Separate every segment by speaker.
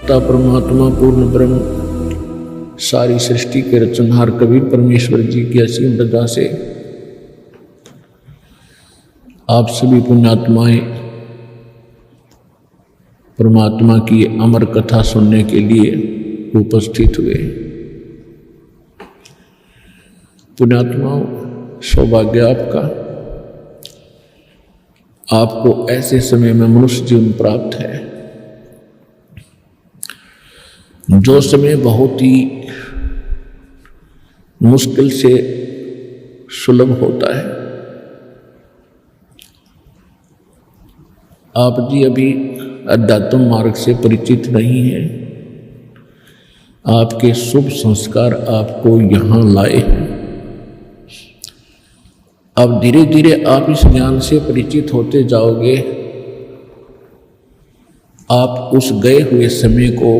Speaker 1: पिता परमात्मा पूर्ण ब्रह्म सारी सृष्टि के रचनहार कबीर परमेश्वर जी की असीम रजा से आप सभी पुण्यात्माएं परमात्मा की अमर कथा सुनने के लिए उपस्थित हुए। पुण्यात्माओं, सौभाग्य आपका, आपको ऐसे समय में मनुष्य जीवन प्राप्त है जो समय बहुत ही मुश्किल से सुलभ होता है। आप जी अभी अध्यात्म मार्ग से परिचित नहीं हैं। आपके शुभ संस्कार आपको यहाँ लाए हैं। अब धीरे धीरे आप इस ज्ञान से परिचित होते जाओगे। आप उस गए हुए समय को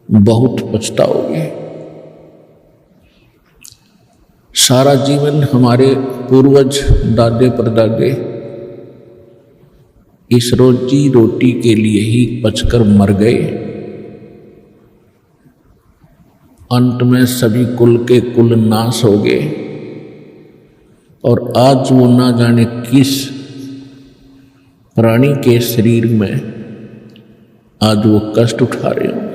Speaker 1: बहुत पछताओगे। सारा जीवन हमारे पूर्वज दादे परदादे इस रोजी रोटी के लिए ही पचकर मर गए। अंत में सभी कुल के कुल नाश हो गए और आज वो ना जाने किस प्राणी के शरीर में आज वो कष्ट उठा रहे होंगे।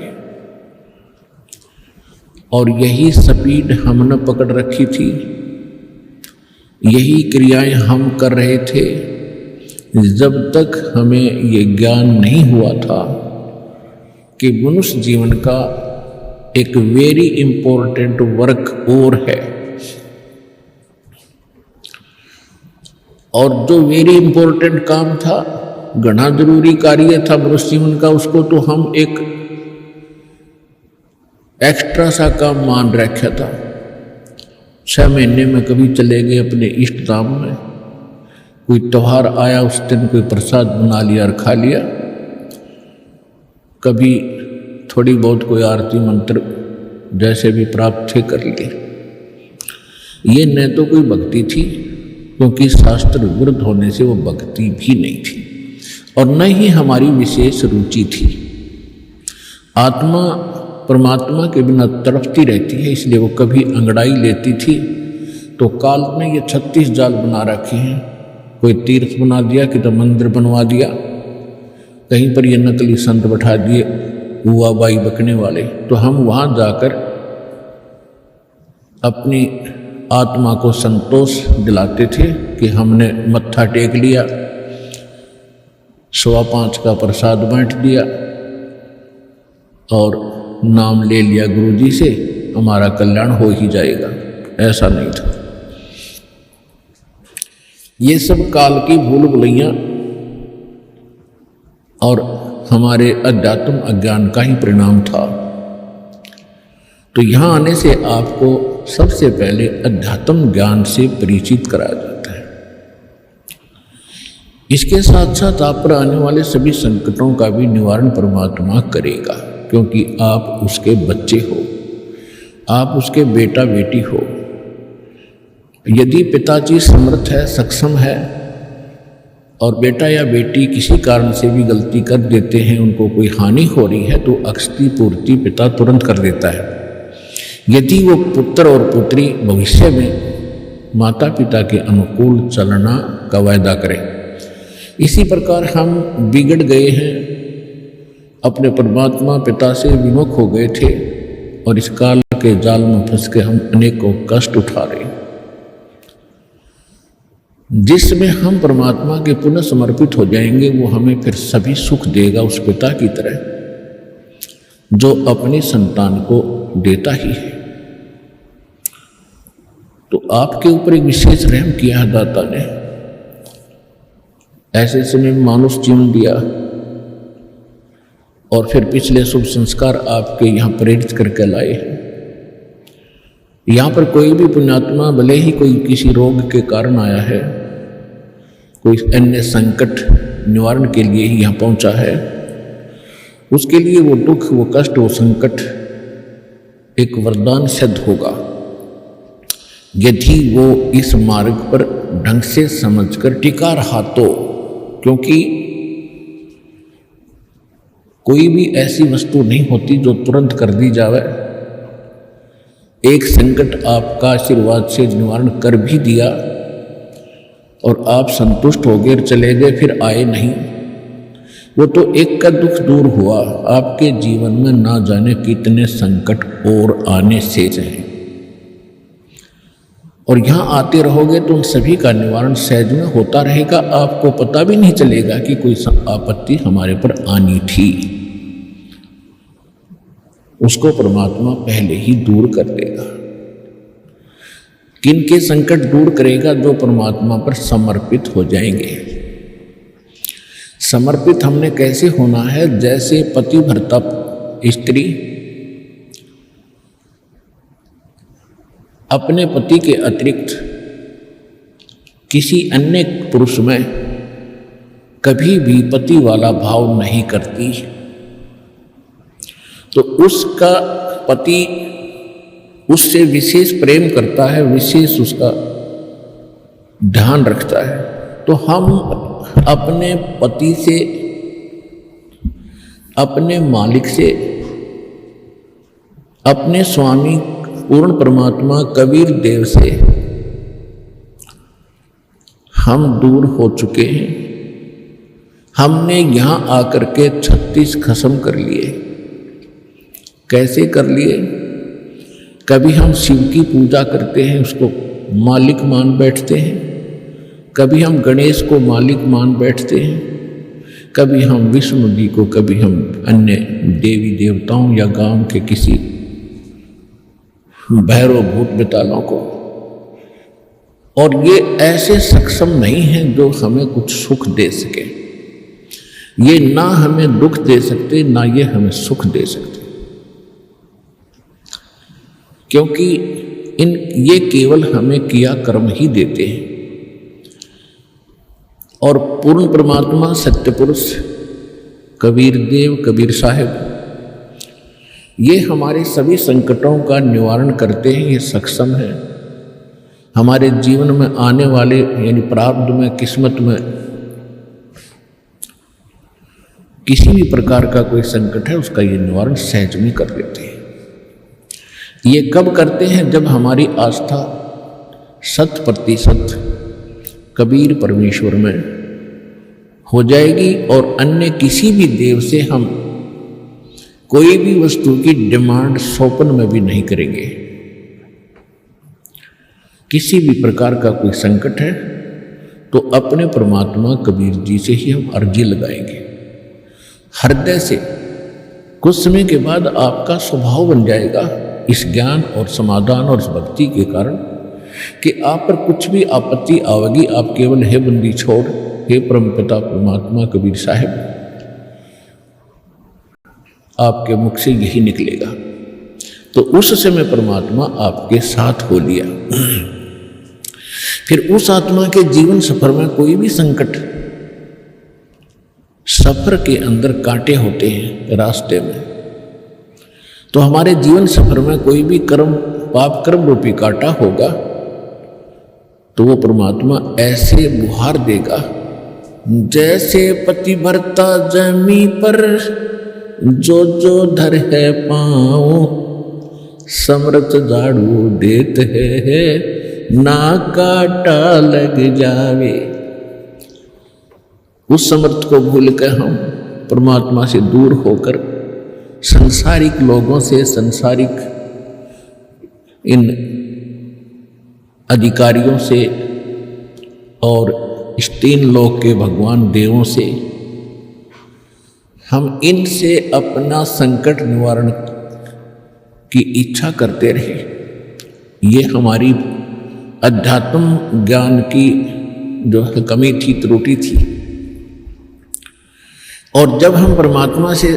Speaker 1: और यही स्पीड हमने पकड़ रखी थी, यही क्रियाएं हम कर रहे थे जब तक हमें ये ज्ञान नहीं हुआ था कि मनुष्य जीवन का एक वेरी इंपॉर्टेंट वर्क और है। और जो वेरी इंपॉर्टेंट काम था, घना जरूरी कार्य था मनुष्य जीवन का, उसको तो हम एक एक्स्ट्रा सा काम मान रखा था। 6 महीने में कभी चले गए अपने इष्ट धाम में, कोई त्योहार आया उस दिन कोई प्रसाद बना लिया और खा लिया, कभी थोड़ी बहुत कोई आरती मंत्र जैसे भी प्राप्त थे कर लिए। ये न तो कोई भक्ति थी, क्योंकि शास्त्र विरुद्ध होने से वो भक्ति भी नहीं थी, और न ही हमारी विशेष रुचि थी। आत्मा परमात्मा के बिना तड़पती रहती है, इसलिए वो कभी अंगड़ाई लेती थी तो काल में ये 36 जाल बना रखे हैं। कोई तीर्थ बना दिया, कि तो मंदिर बनवा दिया, कहीं पर ये नकली संत बैठा दिए हुआ बाई बकने वाले, तो हम वहाँ जाकर अपनी आत्मा को संतोष दिलाते थे कि हमने मत्था टेक लिया, 5:15 का प्रसाद बांट दिया और नाम ले लिया गुरु जी से, हमारा कल्याण हो ही जाएगा। ऐसा नहीं था। ये सब काल की भूल भुलैयां और हमारे अध्यात्म अज्ञान का ही परिणाम था। तो यहाँ आने से आपको सबसे पहले अध्यात्म ज्ञान से परिचित कराया जाता है। इसके साथ साथ आप पर आने वाले सभी संकटों का भी निवारण परमात्मा करेगा, क्योंकि आप उसके बच्चे हो, आप उसके बेटा बेटी हो। यदि पिताजी समर्थ है, सक्षम है, और बेटा या बेटी किसी कारण से भी गलती कर देते हैं, उनको कोई हानि हो रही है, तो अक्षति पूर्ति पिता तुरंत कर देता है। यदि वो पुत्र और पुत्री भविष्य में माता पिता के अनुकूल चलना का वायदा करें। इसी प्रकार हम बिगड़ गए हैं, अपने परमात्मा पिता से विमुख हो गए थे, और इस काल के जाल में फंस के हम अनेकों कष्ट उठा रहे हैं। जिसमें हम परमात्मा के पुनः समर्पित हो जाएंगे, वो हमें फिर सभी सुख देगा, उस पिता की तरह जो अपनी संतान को देता ही है। तो आपके ऊपर एक विशेष रहम किया है दाता ने, ऐसे समय मानुष जीवन दिया, और फिर पिछले शुभ संस्कार आपके यहाँ प्रेरित करके लाए हैं। यहाँ पर कोई भी पुण्यात्मा भले ही कोई किसी रोग के कारण आया है, कोई अन्य संकट निवारण के लिए ही यहाँ पहुँचा है, उसके लिए वो दुख, वो कष्ट, वो संकट एक वरदान सिद्ध होगा, यदि वो इस मार्ग पर ढंग से समझकर टिका रहा तो। क्योंकि कोई भी ऐसी वस्तु नहीं होती जो तुरंत कर दी जावे। एक संकट आपका आशीर्वाद से निवारण कर भी दिया और आप संतुष्ट हो गए, चले गए, फिर आए नहीं। वो तो एक का दुख दूर हुआ, आपके जीवन में ना जाने कितने संकट और आने से हैं। और यहाँ आते रहोगे तो उन सभी का निवारण सहज में होता रहेगा। आपको पता भी नहीं चलेगा कि कोई आपत्ति हमारे पर आनी थी। उसको परमात्मा पहले ही दूर कर देगा। किनके संकट दूर करेगा? जो परमात्मा पर समर्पित हो जाएंगे। समर्पित हमने कैसे होना है? जैसे पतिव्रता स्त्री अपने पति के अतिरिक्त किसी अन्य पुरुष में कभी भी पति वाला भाव नहीं करती, तो उसका पति उससे विशेष प्रेम करता है, विशेष उसका ध्यान रखता है। तो हम अपने पति से, अपने मालिक से, अपने स्वामी पूर्ण परमात्मा कबीर देव से हम दूर हो चुके हैं। हमने यहाँ आकर के 36 खत्म कर लिए। कैसे कर लिए? कभी हम शिव की पूजा करते हैं, उसको मालिक मान बैठते हैं। कभी हम गणेश को मालिक मान बैठते हैं। कभी हम विष्णु जी को, कभी हम अन्य देवी देवताओं या गांव के किसी भैरव भूत बेतालों को। और ये ऐसे सक्षम नहीं हैं जो हमें कुछ सुख दे सके। ये ना हमें दुख दे सकते, ना ये हमें सुख दे सकते, क्योंकि ये केवल हमें किया कर्म ही देते हैं। और पूर्ण परमात्मा सत्य पुरुष कबीर देव, कबीर साहब, ये हमारे सभी संकटों का निवारण करते हैं। ये सक्षम है। हमारे जीवन में आने वाले यानी प्रारब्ध में, किस्मत में किसी भी प्रकार का कोई संकट है, उसका ये निवारण सहज में कर देते हैं। ये कब करते हैं? जब हमारी आस्था 100% कबीर परमेश्वर में हो जाएगी और अन्य किसी भी देव से हम कोई भी वस्तु की डिमांड स्वप्न में भी नहीं करेंगे। किसी भी प्रकार का कोई संकट है तो अपने परमात्मा कबीर जी से ही हम अर्जी लगाएंगे हृदय से। कुछ समय के बाद आपका स्वभाव बन जाएगा इस ज्ञान और समाधान और इस भक्ति के कारण कि आप पर कुछ भी आपत्ति आवेगी, आप केवल हे बंदी छोड़, हे परमपिता परमात्मा कबीर साहब, आपके मुख से यही निकलेगा। तो उस समय परमात्मा आपके साथ हो लिया। फिर उस आत्मा के जीवन सफर में कोई भी संकट, सफर के अंदर कांटे होते हैं रास्ते में, तो हमारे जीवन सफर में कोई भी कर्म, पाप कर्म रूपी कांटा होगा, तो वो परमात्मा ऐसे बुहार देगा जैसे पतिव्रता जमी पर जो जो धर है पाँव, समर्थ झाड़ू देत है ना काटा लग जावे। उस समर्थ को भूल कर हम परमात्मा से दूर होकर संसारिक लोगों से, संसारिक इन अधिकारियों से और इस 3 लोक के भगवान देवों से हम इनसे अपना संकट निवारण की इच्छा करते रहे। ये हमारी अध्यात्म ज्ञान की जो है कमी थी, त्रुटि थी। और जब हम परमात्मा से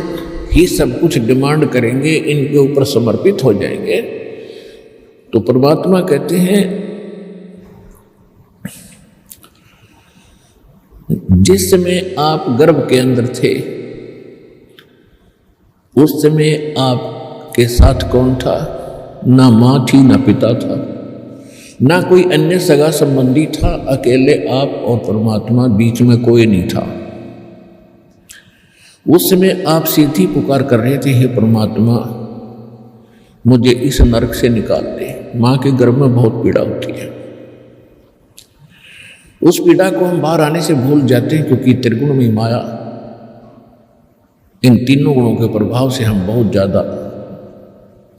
Speaker 1: ही सब कुछ डिमांड करेंगे, इनके ऊपर समर्पित हो जाएंगे, तो परमात्मा कहते हैं जिस समय आप गर्भ के अंदर थे उस समय आपके साथ कौन था? ना माँ थी, ना पिता था, ना कोई अन्य सगा संबंधी था। अकेले आप और परमात्मा, बीच में कोई नहीं था। उस समय आप सीधी पुकार कर रहे थे, हे परमात्मा मुझे इस नरक से निकाल दे। माँ के गर्भ में बहुत पीड़ा होती है, उस पीड़ा को हम बाहर आने से भूल जाते हैं, क्योंकि त्रिगुण में माया, इन तीनों गुणों के प्रभाव से हम बहुत ज़्यादा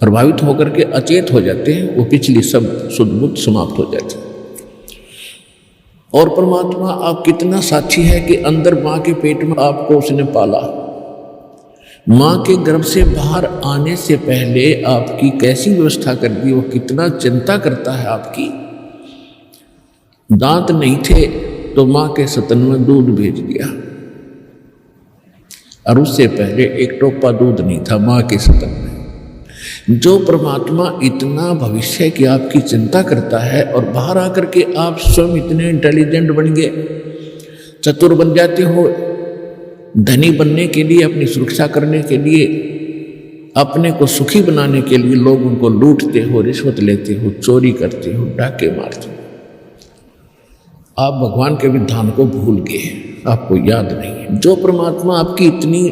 Speaker 1: प्रभावित होकर के अचेत हो जाते हैं। वो पिछली सब शुद्ध बुद्ध समाप्त हो जाती है। और परमात्मा आप कितना साक्षी है कि अंदर माँ के पेट में आपको उसने पाला। माँ के गर्भ से बाहर आने से पहले आपकी कैसी व्यवस्था कर दी, वो कितना चिंता करता है आपकी। दांत नहीं थे तो माँ के स्तन में दूध भेज दिया, और उससे पहले एक टोपा दूध नहीं था माँ के स्तन में। जो परमात्मा इतना भविष्य की आपकी चिंता करता है, और बाहर आकर के आप स्वयं इतने इंटेलिजेंट बन गए, चतुर बन जाते हो, धनी बनने के लिए, अपनी सुरक्षा करने के लिए, अपने को सुखी बनाने के लिए लोगों को लूटते हो, रिश्वत लेते हो, चोरी करते हो, डाके मारते हो। आप भगवान के विधान को भूल गए, आपको याद नहीं। जो परमात्मा आपकी इतनी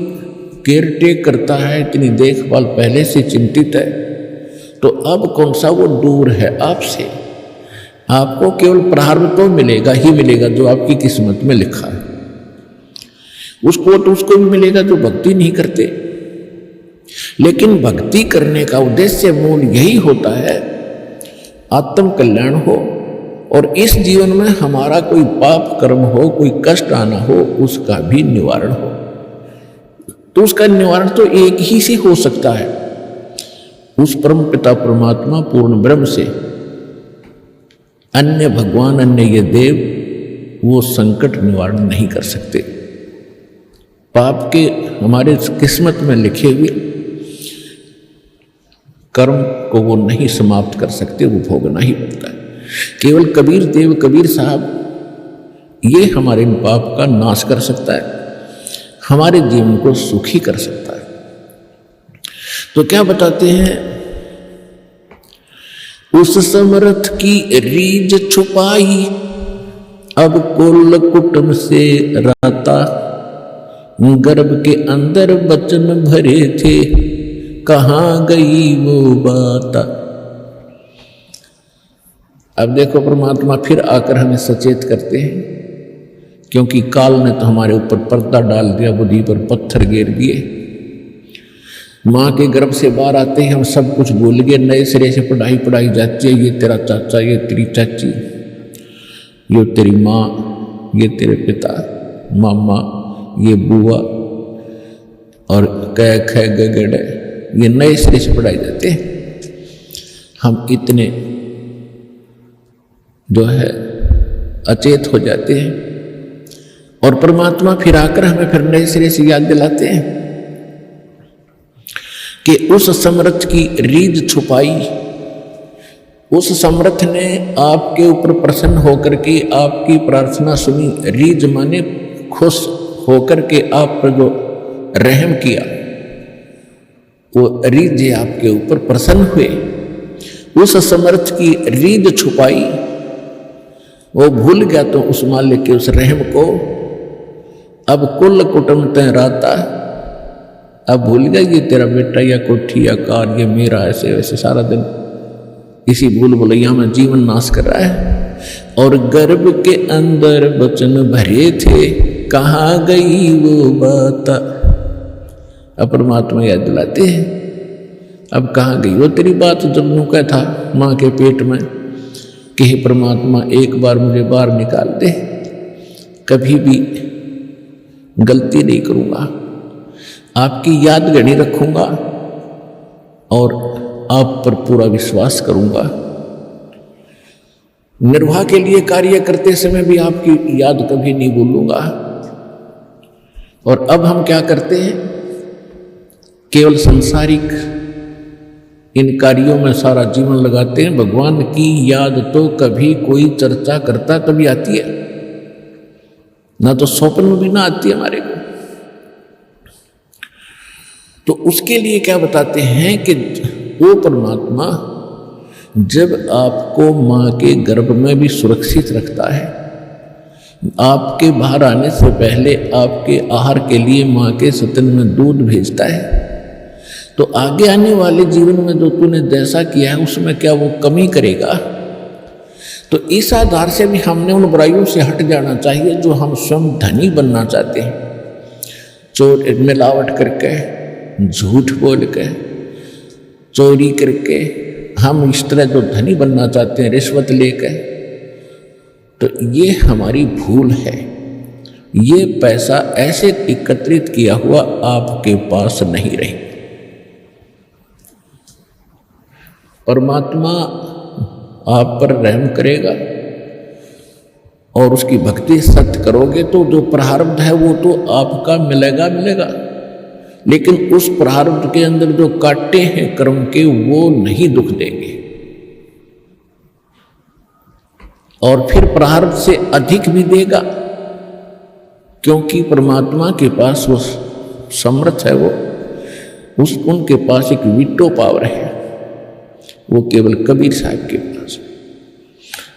Speaker 1: केयर टेक करता है, इतनी देखभाल पहले से चिंतित है, तो अब कौन सा वो दूर है आपसे। आपको केवल प्रारब्ध तो मिलेगा ही मिलेगा जो आपकी किस्मत में लिखा है, उसको तो उसको भी मिलेगा जो भक्ति नहीं करते। लेकिन भक्ति करने का उद्देश्य मूल यही होता है, आत्म कल्याण हो, और इस जीवन में हमारा कोई पाप कर्म हो, कोई कष्ट आना हो, उसका भी निवारण हो। तो उसका निवारण तो एक ही से हो सकता है, उस परम पिता परमात्मा पूर्ण ब्रह्म से। अन्य भगवान, अन्य ये देव वो संकट निवारण नहीं कर सकते। पाप के हमारे किस्मत में लिखे हुए कर्म को वो नहीं समाप्त कर सकते, वो भोगना ही पड़ता है। केवल कबीर देव, कबीर साहब ये हमारे पाप का नाश कर सकता है, हमारे जीवन को सुखी कर सकता है। तो क्या बताते हैं, उस समर्थ की रीझ छुपाई, अब कुल कुटुंब से राता, गर्भ के अंदर बचन भरे थे, कहाँ गई वो बात। अब देखो परमात्मा फिर आकर हमें सचेत करते हैं, क्योंकि काल ने तो हमारे ऊपर पर्दा डाल दिया, बुद्धि पर पत्थर गिर दिए। माँ के गर्भ से बाहर आते ही हम सब कुछ भूल गए, नए सिरे से पढ़ाई जाती है। ये तेरा चाचा, ये तेरी चाची, ये तेरी माँ, ये तेरे पिता, मामा, ये बुआ, और कै ख गगड़, ये नए सिरे से पढ़ाई जाते हैं। हम इतने जो है अचेत हो जाते हैं, और परमात्मा फिर आकर हमें फिर नए सिरे से याद दिलाते हैं कि उस समर्थ की रीझ छुपाई। उस समर्थ ने आपके ऊपर प्रसन्न होकर के आपकी प्रार्थना सुनी। रीझ माने खुश होकर के आप पर जो रहम किया, वो रीझ आपके ऊपर प्रसन्न हुए। उस समर्थ की रीझ छुपाई, वो भूल गया तो उस मालिक के उस रहम को। अब कुल कुटुंब तय राता, अब भूल गया ये तेरा बेटा या कोठी या कार, ये मेरा, ऐसे वैसे सारा दिन इसी भूल भुलैया में जीवन नाश कर रहा है। और गर्भ के अंदर बचन भरे थे, कहाँ गई वो बात। अब परमात्मा याद दिलाते हैं, अब कहाँ गई वो तेरी बात जब नुका था माँ के पेट में कि हे परमात्मा एक बार मुझे बाहर निकाल दे, कभी भी गलती नहीं करूँगा, आपकी यादगानी रखूँगा और आप पर पूरा विश्वास करूँगा। निर्वाह के लिए कार्य करते समय भी आपकी याद कभी नहीं भूलूंगा। और अब हम क्या करते हैं, केवल सांसारिक इन कार्यों में सारा जीवन लगाते हैं। भगवान की याद तो कभी कोई चर्चा करता तभी आती है, ना तो स्वप्न में भी ना आती है हमारे को। तो उसके लिए क्या बताते हैं कि वो परमात्मा जब आपको माँ के गर्भ में भी सुरक्षित रखता है, आपके बाहर आने से पहले आपके आहार के लिए माँ के स्तन में दूध भेजता है, तो आगे आने वाले जीवन में जो तूने जैसा किया है उसमें क्या वो कमी करेगा? तो इस आधार से भी हमने उन बुराइयों से हट जाना चाहिए जो हम स्वयं धनी बनना चाहते हैं। चोर मिलावट करके, झूठ बोल के, चोरी करके हम इस तरह जो धनी बनना चाहते हैं, रिश्वत लेकर, तो ये हमारी भूल है। ये पैसा ऐसे एकत्रित किया हुआ आपके पास नहीं रहे। परमात्मा आप पर रहम करेगा और उसकी भक्ति सत्य करोगे तो जो प्रारब्ध है वो तो आपका मिलेगा, लेकिन उस प्रारब्ध के अंदर जो कांटे हैं कर्म के वो नहीं दुख देंगे, और फिर प्रारब्ध से अधिक भी देगा, क्योंकि परमात्मा के पास वो समर्थ है, उनके पास एक वीटो पावर है, वो केवल कबीर साहब के पास।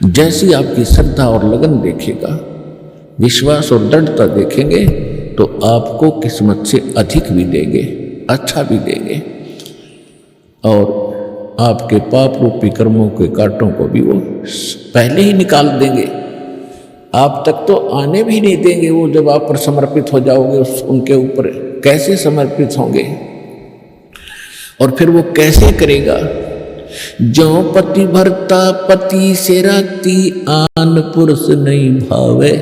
Speaker 1: जैसी आपकी श्रद्धा और लगन देखेगा, विश्वास और दृढ़ता देखेंगे, तो आपको किस्मत से अधिक भी देंगे, अच्छा भी देंगे, और आपके पाप रूपी कर्मों के कांटों को भी वो पहले ही निकाल देंगे। आप तक तो आने भी नहीं देंगे वो, जब आप पर समर्पित हो जाओगे उनके ऊपर। कैसे समर्पित होंगे और फिर वो कैसे करेगा? जो पति भरता पति से राती, आन पुरुष नहीं भावे,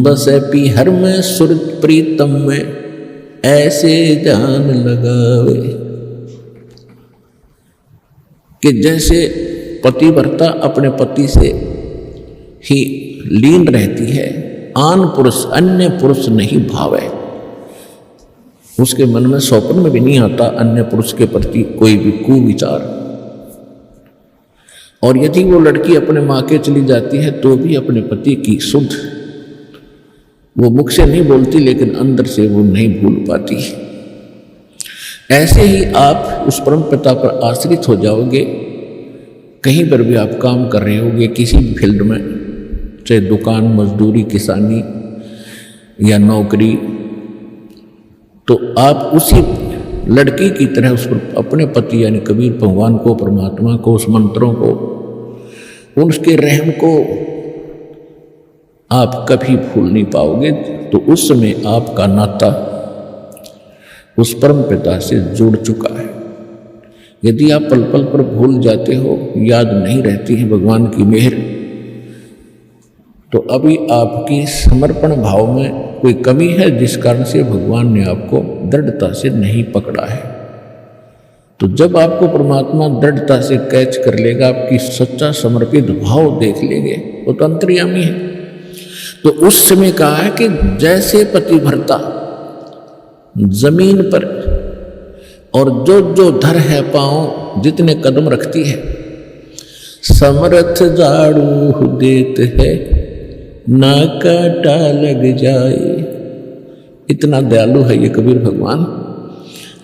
Speaker 1: बस पी हर में सुरत प्रीतम में, ऐसे जान लगावे। कि जैसे पतिव्रता अपने पति से ही लीन रहती है, आन पुरुष अन्य पुरुष नहीं भावे, उसके मन में स्वप्न में भी नहीं आता अन्य पुरुष के प्रति कोई भी कुविचार। और यदि वो लड़की अपने माँ के चली जाती है तो भी अपने पति की शुद्ध, वो मुख से नहीं बोलती लेकिन अंदर से वो नहीं भूल पाती। ऐसे ही आप उस परम पिता पर आश्रित हो जाओगे। कहीं पर भी आप काम कर रहे होगे, किसी भी फील्ड में, चाहे दुकान, मजदूरी, किसानी या नौकरी, तो आप उसी लड़की की तरह उस पर अपने पति यानी कबीर भगवान को, परमात्मा को, उस मंत्रों को, उसके रहम को आप कभी भूल नहीं पाओगे। तो उस समय आपका नाता उस परम पिता से जुड़ चुका है। यदि आप पल पल पर भूल जाते हो, याद नहीं रहती है भगवान की मेहर, तो अभी आपकी समर्पण भाव में कोई कमी है, जिस कारण से भगवान ने आपको दृढ़ता से नहीं पकड़ा है। तो जब आपको परमात्मा दृढ़ता से कैच कर लेगा, आपकी सच्चा समर्पित भाव देख लेंगे, वो तो अंतर्यामी है। तो उस समय कहा है कि जैसे पतिव्रता जमीन पर और जो जो धर है पांव जितने कदम रखती है, समर्थ झाड़ू देत है ना काटा लग जाए। इतना दयालु है ये कबीर भगवान।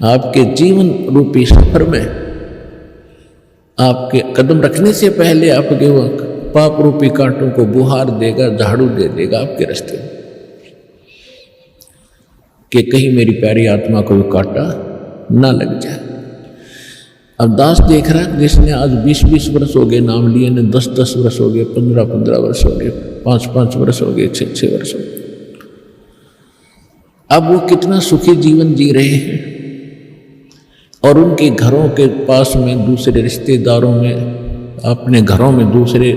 Speaker 1: आपके जीवन रूपी सफर में आपके कदम रखने से पहले आपके पाप रूपी कांटों को बुहार देगा, झाड़ू दे देगा आपके रास्ते में, कि कहीं मेरी प्यारी आत्मा को कांटा ना लग जाए। अब दास देख रहा है, जिसने आज 20-20 वर्ष हो गए नाम लिए, ने 10-10 वर्ष हो गए, 15-15 वर्ष हो गए, 5-5 वर्ष हो गए, 6-6 वर्ष हो गए। अब वो कितना सुखी जीवन जी रहे हैं, और उनके घरों के पास में दूसरे रिश्तेदारों में, अपने घरों में दूसरे